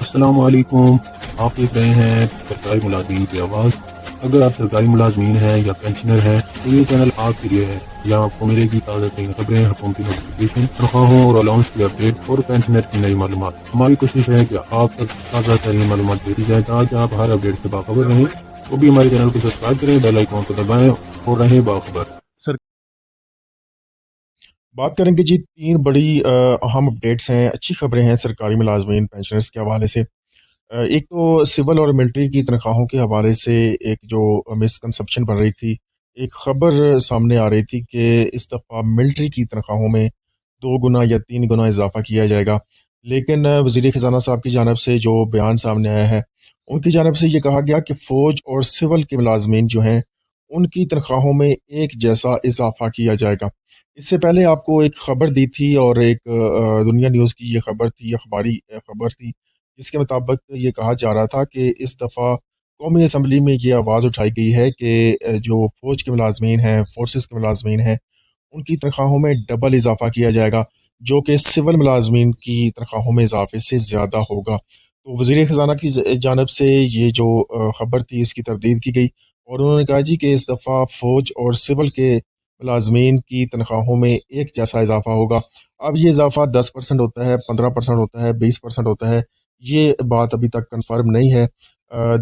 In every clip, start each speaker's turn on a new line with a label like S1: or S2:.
S1: السلام علیکم، آپ دیکھ رہے ہیں سرکاری ملازمین کی آواز۔ اگر آپ سرکاری ملازمین ہیں یا پینشنر ہیں تو یہ چینل آپ کے لیے ہے۔ یہاں آپ کو ملے گی تازہ ترین خبریں، حکومتی نوٹیفکیشن، تنخواہوں اور الاؤنس کی اپڈیٹ اور پینشنر کی نئی معلومات۔ ہماری کوشش ہے کہ آپ تک تازہ ترین معلومات بھیجی جائے تاکہ آپ ہر اپڈیٹ سے باخبر رہیں۔ وہ بھی ہمارے چینل کو سبسکرائب کریں، بیل آئیکن کو دبائیں اور رہیں باخبر۔
S2: بات کریں گے جی 3 بڑی اہم اپڈیٹس ہیں، اچھی خبریں ہیں سرکاری ملازمین پینشنرز کے حوالے سے۔ ایک تو سول اور ملٹری کی تنخواہوں کے حوالے سے ایک جو مسکنسپشن بن رہی تھی، ایک خبر سامنے آ رہی تھی کہ اس دفعہ ملٹری کی تنخواہوں میں 2 گنا یا 3 گنا اضافہ کیا جائے گا، لیکن وزیر خزانہ صاحب کی جانب سے جو بیان سامنے آیا ہے، ان کی جانب سے یہ کہا گیا کہ فوج اور سول کے ملازمین جو ہیں ان کی تنخواہوں میں ایک جیسا اضافہ کیا جائے گا۔ اس سے پہلے آپ کو ایک خبر دی تھی اور ایک دنیا نیوز کی یہ خبر تھی، اخباری خبر تھی، جس کے مطابق یہ کہا جا رہا تھا کہ اس دفعہ قومی اسمبلی میں یہ آواز اٹھائی گئی ہے کہ جو فوج کے ملازمین ہیں، فورسز کے ملازمین ہیں، ان کی تنخواہوں میں ڈبل اضافہ کیا جائے گا، جو کہ سول ملازمین کی تنخواہوں میں اضافے سے زیادہ ہوگا۔ تو وزیر خزانہ کی جانب سے یہ جو خبر تھی اس کی تردید کی گئی، اور انہوں نے کہا جی کہ اس دفعہ فوج اور سول کے ملازمین کی تنخواہوں میں ایک جیسا اضافہ ہوگا۔ اب یہ اضافہ 10% ہوتا ہے، 15% ہوتا ہے، 20% ہوتا ہے، یہ بات ابھی تک کنفرم نہیں ہے۔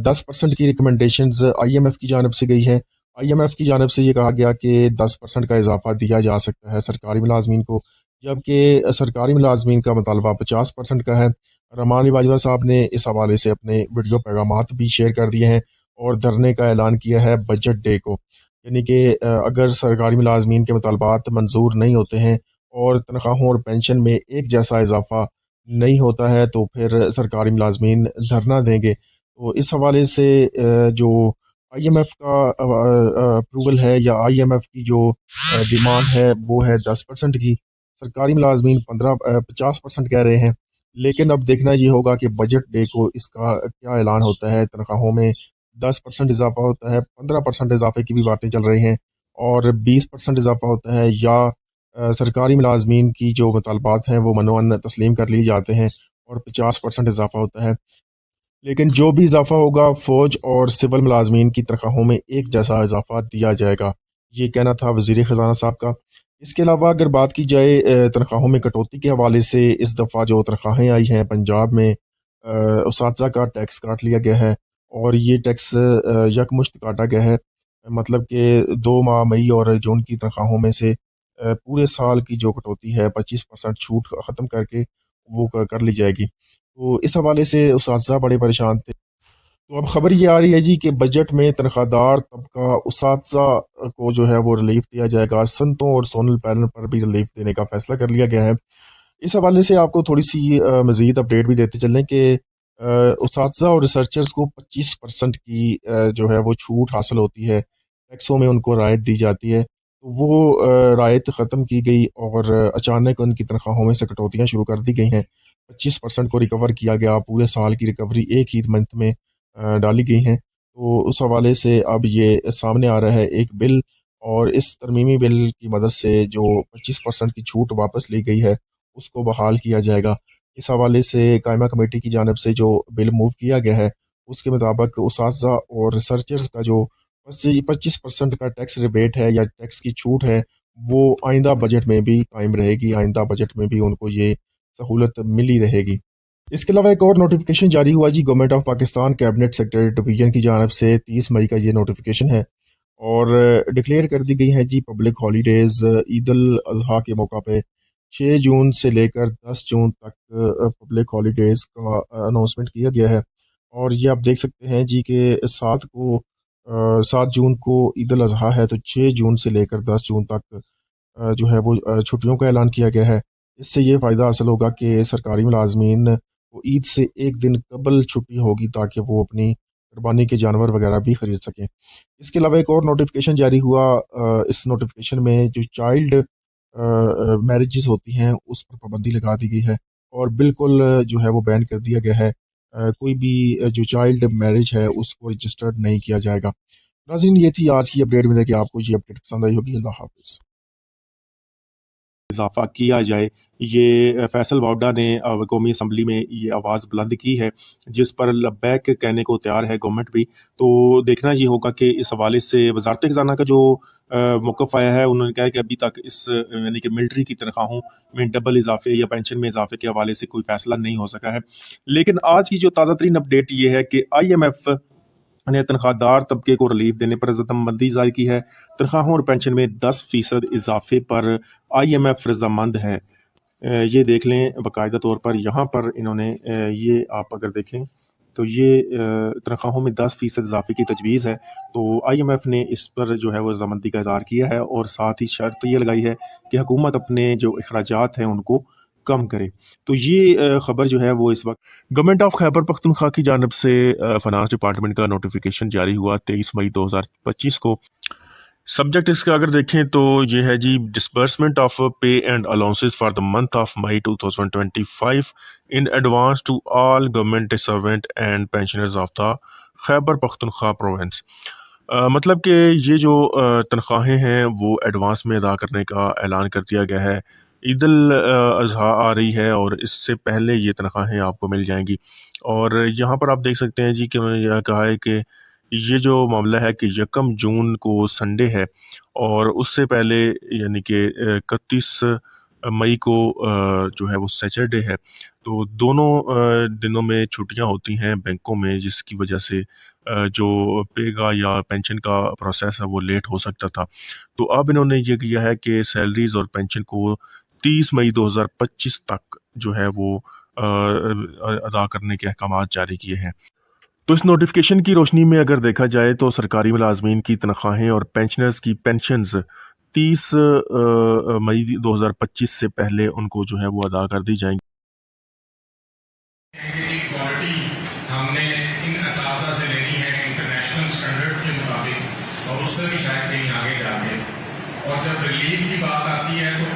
S2: 10% کی ریکمنڈیشنز آئی ایم ایف کی جانب سے گئی ہے۔ آئی ایم ایف کی جانب سے یہ کہا گیا کہ 10% کا اضافہ دیا جا سکتا ہے سرکاری ملازمین کو، جبکہ سرکاری ملازمین کا مطالبہ 50% کا ہے۔ رحمان باجوہ صاحب نے اس حوالے سے اپنے ویڈیو پیغامات بھی شیئر کر دیے ہیں اور دھرنے کا اعلان کیا ہے بجٹ ڈے کو، یعنی کہ اگر سرکاری ملازمین کے مطالبات منظور نہیں ہوتے ہیں اور تنخواہوں اور پینشن میں ایک جیسا اضافہ نہیں ہوتا ہے تو پھر سرکاری ملازمین دھرنا دیں گے۔ تو اس حوالے سے جو آئی ایم ایف کا اپروول ہے یا آئی ایم ایف کی جو ڈیمانڈ ہے وہ ہے 10% کی، سرکاری ملازمین 50% کہہ رہے ہیں، لیکن اب دیکھنا یہ ہوگا کہ بجٹ ڈے کو اس کا کیا اعلان ہوتا ہے۔ تنخواہوں میں 10% اضافہ ہوتا ہے، 15% اضافے کی بھی باتیں چل رہی ہیں، اور 20% اضافہ ہوتا ہے، یا سرکاری ملازمین کی جو مطالبات ہیں وہ منوعن تسلیم کر لیے جاتے ہیں اور 50% اضافہ ہوتا ہے۔ لیکن جو بھی اضافہ ہوگا فوج اور سول ملازمین کی تنخواہوں میں ایک جیسا اضافہ دیا جائے گا، یہ کہنا تھا وزیر خزانہ صاحب کا۔ اس کے علاوہ اگر بات کی جائے تنخواہوں میں کٹوتی کے حوالے سے، اس دفعہ جو تنخواہیں آئی ہیں پنجاب میں، اساتذہ کا ٹیکس کاٹ لیا گیا ہے، اور یہ ٹیکس یکمشت کاٹا گیا ہے، مطلب کہ 2 ماہ مئی اور جون کی تنخواہوں میں سے پورے سال کی جو کٹوتی ہے 25% چھوٹ ختم کر کے وہ کر لی جائے گی۔ تو اس حوالے سے اساتذہ بڑے پریشان تھے۔ تو اب خبر یہ آ رہی ہے جی کہ بجٹ میں تنخواہ دار طبقہ اساتذہ کو جو ہے وہ ریلیف دیا جائے گا، سنتوں اور سونل پینل پر بھی ریلیف دینے کا فیصلہ کر لیا گیا ہے۔ اس حوالے سے آپ کو تھوڑی سی مزید اپڈیٹ بھی دیتے چلیں کہ اساتذہ اور ریسرچرز کو 25% کی جو ہے وہ چھوٹ حاصل ہوتی ہے، ٹیکسوں میں ان کو رعایت دی جاتی ہے۔ تو وہ رعایت ختم کی گئی اور اچانک ان کی تنخواہوں میں سے کٹوتیاں شروع کر دی گئی ہیں۔ 25% کو ریکور کیا گیا، پورے سال کی ریکوری ایک ہی منتھ میں ڈالی گئی ہیں۔ تو اس حوالے سے اب یہ سامنے آ رہا ہے ایک بل، اور اس ترمیمی بل کی مدد سے جو 25% کی چھوٹ واپس لی گئی ہے اس کو بحال کیا جائے گا۔ اس حوالے سے قائمہ کمیٹی کی جانب سے جو بل موو کیا گیا ہے اس کے مطابق اساتذہ اور ریسرچرز کا جو 25% کا ٹیکس ریبیٹ ہے یا ٹیکس کی چھوٹ ہے وہ آئندہ بجٹ میں بھی قائم رہے گی، آئندہ بجٹ میں بھی ان کو یہ سہولت ملی رہے گی۔ اس کے علاوہ ایک اور نوٹیفیکیشن جاری ہوا جی government of Pakistan cabinet secretary division کی جانب سے 30 مئی کا یہ نوٹیفیکیشن ہے، اور ڈکلیئر کر دی گئی ہے جی پبلک ہالیڈیز۔ عید الاضحیٰ کے موقع پہ 6 جون سے لے کر 10 جون تک پبلک ہالیڈیز کا اناؤنسمنٹ کیا گیا ہے، اور یہ آپ دیکھ سکتے ہیں جی کہ 7 جون کو عید الاضحیٰ ہے، تو 6 جون سے لے کر 10 جون تک جو ہے وہ چھٹیوں کا اعلان کیا گیا ہے۔ اس سے یہ فائدہ حاصل ہوگا کہ سرکاری ملازمین کو عید سے ایک دن قبل چھٹی ہوگی تاکہ وہ اپنی قربانی کے جانور وغیرہ بھی خرید سکیں۔ اس کے علاوہ ایک اور نوٹیفیکیشن جاری ہوا، اس نوٹیفیکیشن میں جو چائلڈ میرجز ہوتی ہیں اس پر پابندی لگا دی گئی ہے، اور بالکل جو ہے وہ بین کر دیا گیا ہے، کوئی بھی جو چائلڈ میرج ہے اس کو رجسٹرڈ نہیں کیا جائے گا۔ ناظرین، یہ تھی آج کی اپڈیٹ، میں کہ آپ کو یہ اپڈیٹ پسند آئی ہوگی۔ اللہ حافظ۔ اضافہ کیا جائے. یہ فیصل واؤڈا نے قومی اسمبلی میں یہ آواز بلند کی ہے، جس پر لبیک کہنے کو تیار ہے گورنمنٹ بھی. تو دیکھنا یہ ہوگا کہ اس حوالے سے وزارت خزانہ کا جو موقف آیا ہے، انہوں نے کہا کہ ابھی تک اس یعنی کہ ملٹری کی تنخواہوں میں ڈبل اضافے یا پینشن میں اضافے کے حوالے سے کوئی فیصلہ نہیں ہو سکا ہے. لیکن آج کی جو تازہ ترین اپڈیٹ یہ ہے کہ آئی ایم ایف نے تنخواہ دار طبقے کو ریلیف دینے پر رضامندی ظاہر کی ہے. تنخواہوں اور پینشن میں 10% اضافے پر آئی ایم ایف رضامند ہے. یہ دیکھ لیں باقاعدہ طور پر یہاں پر انہوں نے یہ آپ اگر دیکھیں تو یہ تنخواہوں میں 10% اضافے کی تجویز ہے. تو آئی ایم ایف نے اس پر جو ہے وہ رضامندی کا اظہار کیا ہے اور ساتھ ہی شرط یہ لگائی ہے کہ حکومت اپنے جو اخراجات ہیں ان کو کم کرے. تو یہ خبر جو ہے وہ اس وقت گورنمنٹ آف خیبر پختونخوا کی جانب سے فنانس ڈپارٹمنٹ کا نوٹیفیکیشن جاری ہوا 23 مئی 2025 کو. سبجیکٹ اس کا اگر دیکھیں تو یہ ہے جی disbursement of pay and allowances for the month of May 2025 in advance to all government servant and pensioners of the Khyber Pakhtunkhwa province. مطلب کہ یہ جو تنخواہیں ہیں وہ ایڈوانس میں ادا کرنے کا اعلان کر دیا گیا ہے. عید الاضحیٰ آ رہی ہے اور اس سے پہلے یہ تنخواہیں آپ کو مل جائیں گی. اور یہاں پر آپ دیکھ سکتے ہیں جی کہ میں نے یہ کہا ہے کہ یہ جو معاملہ ہے کہ 1 جون کو سنڈے ہے اور اس سے پہلے یعنی کہ 31 مئی کو جو ہے وہ سیچرڈے ہے. تو دونوں دنوں میں چھٹیاں ہوتی ہیں بینکوں میں، جس کی وجہ سے جو پے گا یا پینشن کا پروسیس ہے وہ لیٹ ہو سکتا تھا. تو اب انہوں نے یہ کیا ہے کہ سیلریز اور پینشن کو 30 مئی 2025 تک جو ہے وہ ادا کرنے کے احکامات جاری کیے ہیں. تو اس نوٹیفیکیشن کی روشنی میں اگر دیکھا جائے تو سرکاری ملازمین کی تنخواہیں اور پینشنرز کی پینشنز 30 مئی 2025 سے پہلے ان کو جو ہے وہ ادا کر دی جائیں گی.
S3: کوالٹی ہم نے ان اساتذہ سے لینی ہے انٹرنیشنل سٹینڈرڈز کے مطابق اور اس سے بھی شاید کہیں آگے جا کے. اور جب ریلیف کی بات آتی ہے تو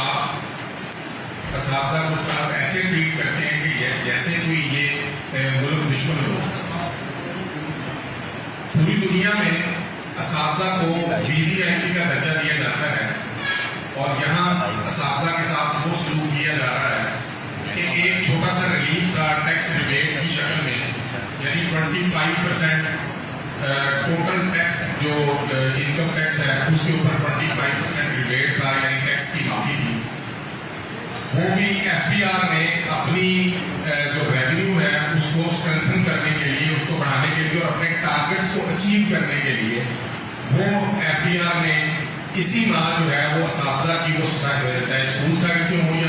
S3: آپ اساتذہ کو ساتھ ایسے ٹریٹ کرتے ہیں کہ جیسے کوئی یہ ملک دشمن ہو. پوری دنیا میں اساتذہ کو VVIP کا درجہ دیا جاتا ہے اور یہاں اساتذہ کے ساتھ وہ سلوک کیا جا رہا ہے کہ ایک چھوٹا سا ریلیف کا ٹیکس ریبیٹ کی شکل میں، یعنی 25% ٹوٹل ٹیکس جو انکم ٹیکس ہے اس کے اوپر 25% ریبیٹ تھا، یعنی ٹیکس کی معافی تھی. وہ بھی FBR نے اپنی جو ریونیو ہے اس کو اسٹرینتھن کرنے کے لیے، اس کو بڑھانے کے لیے اور اپنے ٹارگیٹس کو اچیو کرنے کے لیے وہ FBR نے اسی ماہ جو ہے وہ اساتذہ کی وہ چاہے اسکول سیکٹری ہوں